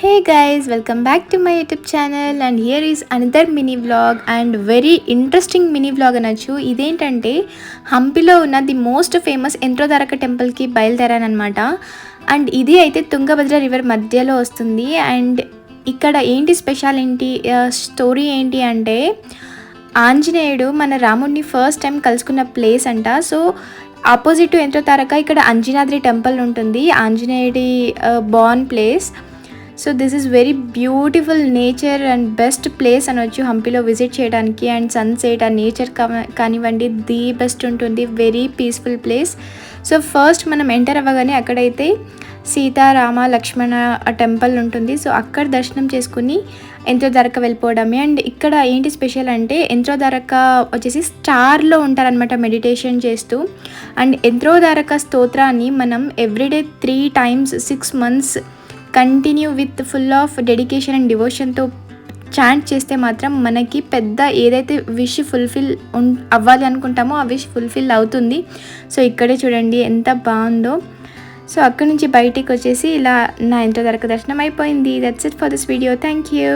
Hey guys, welcome back to my YouTube channel and here is another mini vlog and very interesting mini vlog అనొచ్చు. ఇదేంటంటే హంపిలో ఉన్న the most famous ఎంట్రోదారక టెంపుల్కి బయలుదేరానమాట. And ఇది అయితే Tungabhadra river మధ్యలో వస్తుంది. అండ్ ఇక్కడ ఏంటి స్పెషల్ ఏంటి స్టోరీ ఏంటి అంటే ఆంజనేయుడు మన రాముడిని ఫస్ట్ టైం కలుసుకున్న ప్లేస్ అంట. సో ఆపోజిట్ ఎంట్రోతారక ఇక్కడ అంజనాద్రి టెంపుల్ ఉంటుంది, ఆంజనేయుడి born place. So this is very beautiful nature and best place అనొచ్చు హంపిలో విజిట్ చేయడానికి. అండ్ సన్సెట్ ఆ నేచర్ కానివ్వండి ది బెస్ట్ ఉంటుంది, very peaceful place. So first మనం ఎంటర్ అవ్వగానే అక్కడైతే సీతారామ లక్ష్మణ టెంపుల్ ఉంటుంది. సో అక్కడ దర్శనం చేసుకుని ఎంట్రోదారక వెళ్ళిపోవడమే. అండ్ ఇక్కడ ఏంటి స్పెషల్ అంటే ఎంట్రోదారక వచ్చేసి స్టార్లో ఉంటారనమాట మెడిటేషన్ చేస్తూ. అండ్ ఎంట్రోదారక స్తోత్రాన్ని మనం everyday 3 times 6 months continue with full of dedication and డివోషన్తో చాంట్ చేస్తే మాత్రం మనకి పెద్ద ఏదైతే విష్ ఫుల్ఫిల్ అవ్వాలి అనుకుంటామో ఆ విష్ ఫుల్ఫిల్ అవుతుంది. సో ఇక్కడే చూడండి ఎంత బాగుందో. సో అక్కడి నుంచి బయటికి వచ్చేసి ఇలా నా ఎంట్రోదారక దర్శనం అయిపోయింది. That's it for this video. Thank you.